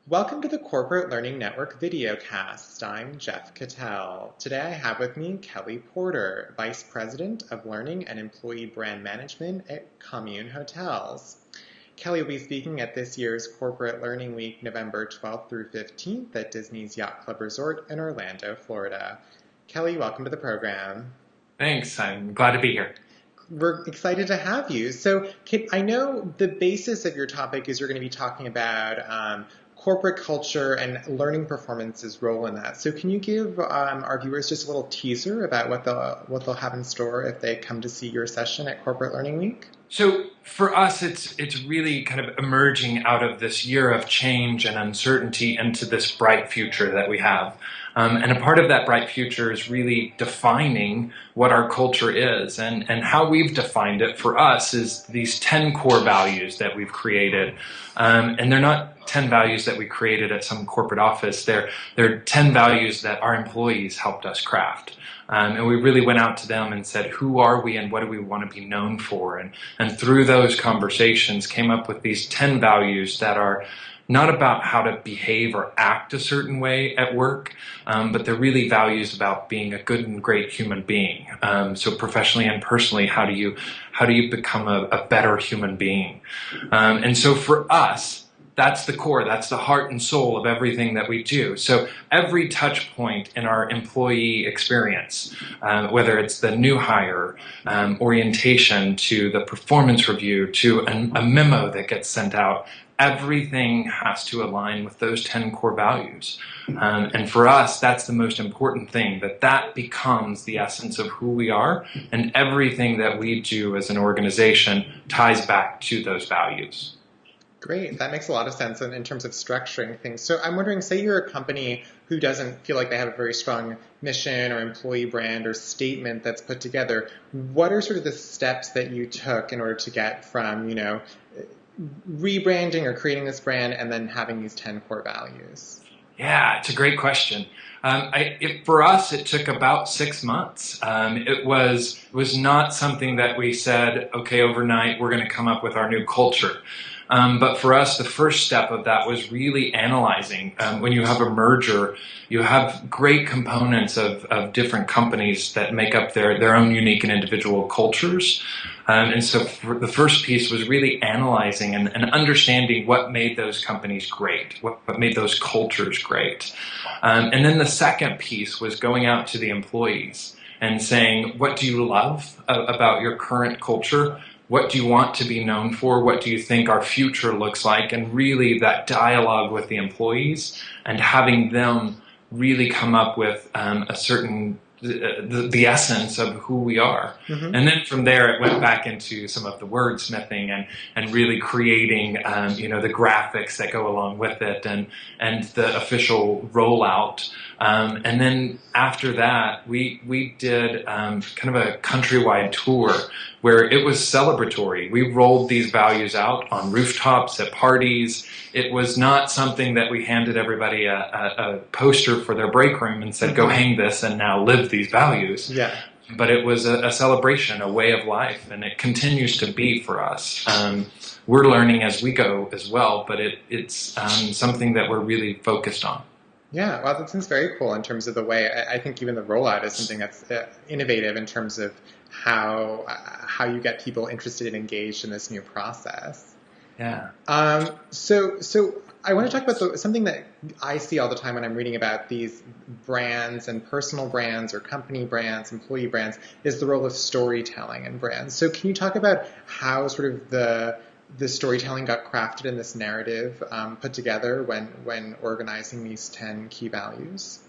Welcome to the Corporate Learning Network videocast. I'm Jeff Cattell. Today I have with me Kelly Porter, Vice President of Learning and Employee Brand Management at Commune Hotels. Kelly will be speaking at this year's Corporate Learning Week, November 12th through 15th at Disney's Yacht Club Resort in Orlando, Florida. Kelly, welcome to the program. Thanks. I'm glad to be here. We're excited to have you. So, I know the basis of your topic is you're going to be talking about corporate culture and learning performance's role in that. So can you give our viewers just a little teaser about what they'll have in store if they come to see your session at Corporate Learning Week? So for us, it's really kind of emerging out of this year of change and uncertainty into this bright future that we have. And a part of that bright future is really defining what our culture is. And how we've defined it for us is these 10 core values that we've created. And they're not 10 values that we created at some corporate office. They're 10 values that our employees helped us craft. And we really went out to them and said, who are we and what do we want to be known for? And through those conversations came up with these 10 values that are not about how to behave or act a certain way at work, but they're really values about being a good and great human being. So professionally and personally, how do you become a better human being? And so for us, that's the core, that's the heart and soul of everything that we do. So every touch point in our employee experience, whether it's the new hire, orientation, to the performance review, to a memo that gets sent out, everything has to align with those 10 core values. And for us, that's the most important thing, that becomes the essence of who we are, and everything that we do as an organization ties back to those values. Great. That makes a lot of sense in terms of structuring things. So I'm wondering, say you're a company who doesn't feel like they have a very strong mission or employee brand or statement that's put together. What are sort of the steps that you took in order to get from, rebranding or creating this brand and then having these 10 core values? Yeah, it's a great question. For us, it took about 6 months. It was not something that we said, okay, overnight, we're going to come up with our new culture. But for us, the first step of that was really analyzing. When you have a merger, you have great components of different companies that make up their own unique and individual cultures. And so the first piece was really analyzing and understanding what made those companies great, what made those cultures great. And then the second piece was going out to the employees and saying, what do you love about your current culture? What do you want to be known for? What do you think our future looks like? And really that dialogue with the employees and having them really come up with a certain the essence of who we are. Mm-hmm. And then from there it went back into some of the wordsmithing and really creating the graphics that go along with it and the official rollout. And then after that we did kind of a countrywide tour where it was celebratory. We rolled these values out on rooftops, at parties. It was not something that we handed everybody a poster for their break room and said, go hang this and now live these values. Yeah. But it was a celebration, a way of life, and it continues to be for us. We're learning as we go as well, but it's something that we're really focused on. Yeah, well, that seems very cool in terms of the way. I think even the rollout is something that's innovative in terms of how you get people interested and engaged in this new process. Yeah. So I want to talk about something that I see all the time when I'm reading about these brands and personal brands or company brands, employee brands, is the role of storytelling in brands. So can you talk about how sort of the storytelling got crafted in this narrative put together when organizing these 10 key values?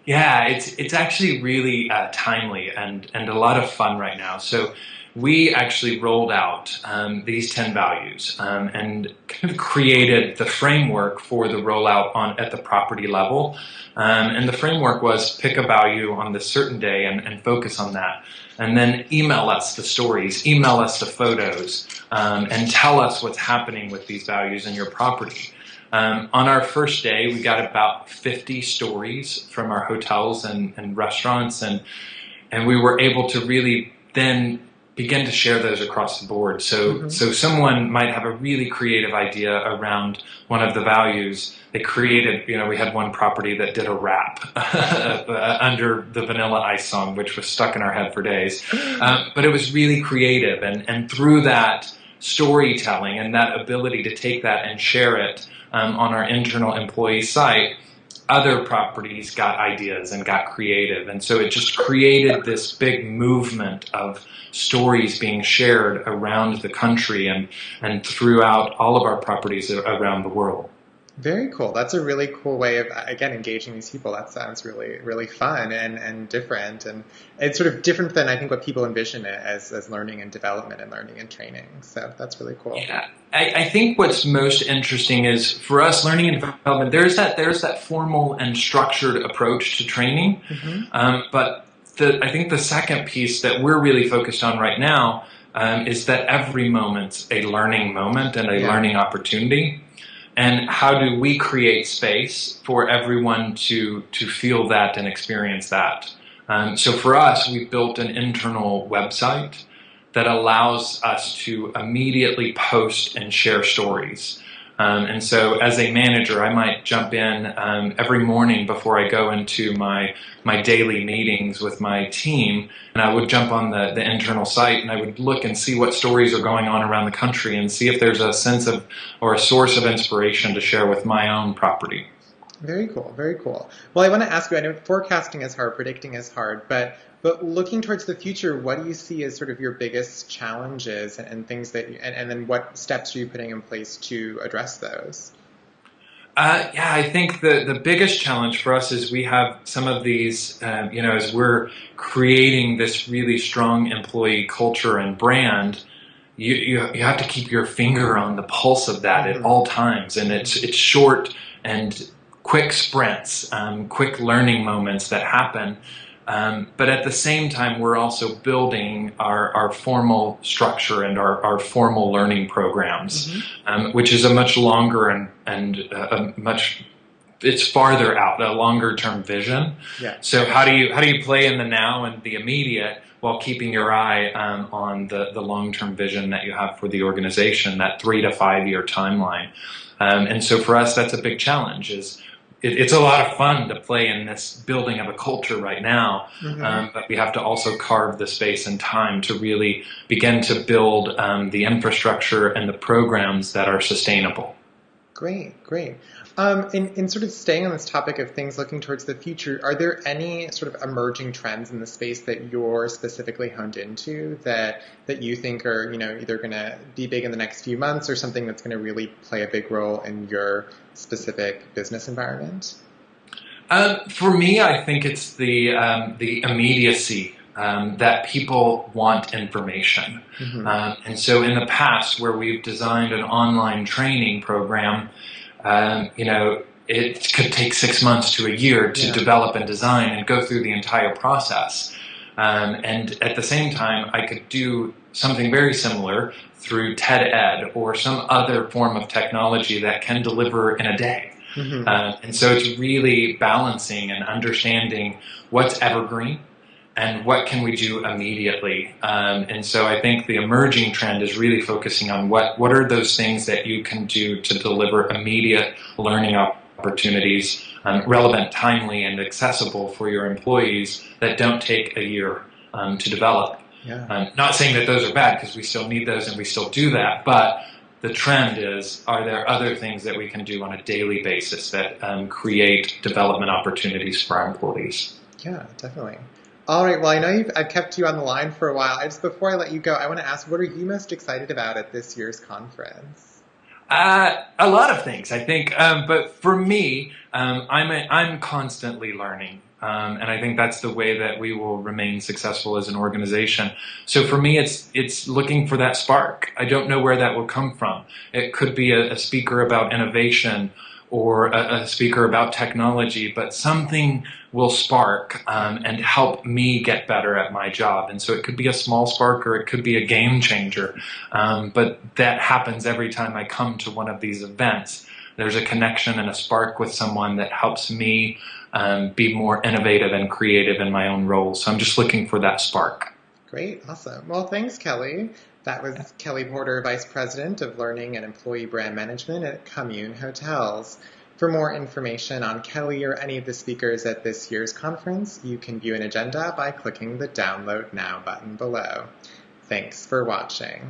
Yeah, it's actually really timely and a lot of fun right now. So we actually rolled out these 10 values and kind of created the framework for the rollout at the property level. And the framework was pick a value on this certain day and focus on that. And then email us the stories, email us the photos, and tell us what's happening with these values in your property. On our first day, we got about 50 stories from our hotels and restaurants, and we were able to really then begin to share those across the board. So someone might have a really creative idea around one of the values. They created, we had one property that did a rap under the Vanilla Ice song, which was stuck in our head for days. But it was really creative. And through that storytelling and that ability to take that and share it on our internal employee site, other properties got ideas and got creative. And so it just created this big movement of stories being shared around the country and throughout all of our properties around the world. Very cool. That's a really cool way of, again, engaging these people. That sounds really, really fun and different. And it's sort of different than I think what people envision it as learning and development and learning and training. So that's really cool. Yeah. I think what's most interesting is for us, learning and development, there's that formal and structured approach to training. But I think the second piece that we're really focused on right now is that every moment's a learning moment and a learning opportunity. And how do we create space for everyone to feel that and experience that? So for us, we've built an internal website that allows us to immediately post and share stories. And so as a manager, I might jump in every morning before I go into my daily meetings with my team, and I would jump on the internal site and I would look and see what stories are going on around the country and see if there's a sense of or a source of inspiration to share with my own property. Very cool, very cool. Well, I want to ask you, I know forecasting is hard, predicting is hard, but looking towards the future, what do you see as sort of your biggest challenges and things that, and then what steps are you putting in place to address those? I think the biggest challenge for us is we have some of these, as we're creating this really strong employee culture and brand, you have to keep your finger on the pulse of that at all times. And it's short and quick sprints, quick learning moments that happen. But at the same time, we're also building our formal structure and our formal learning programs, which is a much longer and it's farther out, a longer term vision. Yeah. So how do you play in the now and the immediate while keeping your eye on the long term vision that you have for the organization, that 3 to 5 year timeline? And so for us, that's a big challenge. It's a lot of fun to play in this building of a culture right now, but we have to also carve the space and time to really begin to build the infrastructure and the programs that are sustainable. Great. In sort of staying on this topic of things looking towards the future, are there any sort of emerging trends in the space that you're specifically honed into that you think are, either going to be big in the next few months or something that's going to really play a big role in your specific business environment? For me, I think it's the immediacy that people want information. And so in the past, where we've designed an online training program, it could take 6 months to a year to develop and design and go through the entire process. And at the same time, I could do something very similar through TED Ed or some other form of technology that can deliver in a day. And so it's really balancing and understanding what's evergreen and what can we do immediately. And so I think the emerging trend is really focusing on what are those things that you can do to deliver immediate learning opportunities, relevant, timely, and accessible for your employees that don't take a year to develop. Not saying that those are bad, because we still need those and we still do that, but the trend is, are there other things that we can do on a daily basis that create development opportunities for our employees? Yeah, definitely. All right. Well, I know I've kept you on the line for a while. Before I let you go, I want to ask, what are you most excited about at this year's conference? A lot of things, I think. But for me, I'm constantly learning. And I think that's the way that we will remain successful as an organization. So for me, it's looking for that spark. I don't know where that will come from. It could be a speaker about innovation or a speaker about technology, but something will spark and help me get better at my job. And so it could be a small spark or it could be a game changer. But that happens every time I come to one of these events. There's a connection and a spark with someone that helps me be more innovative and creative in my own role. So I'm just looking for that spark. Great, awesome. Well, thanks, Kelly. That was Kelly Porter, Vice President of Learning and Employee Brand Management at Commune Hotels. For more information on Kelly or any of the speakers at this year's conference, you can view an agenda by clicking the Download Now button below. Thanks for watching.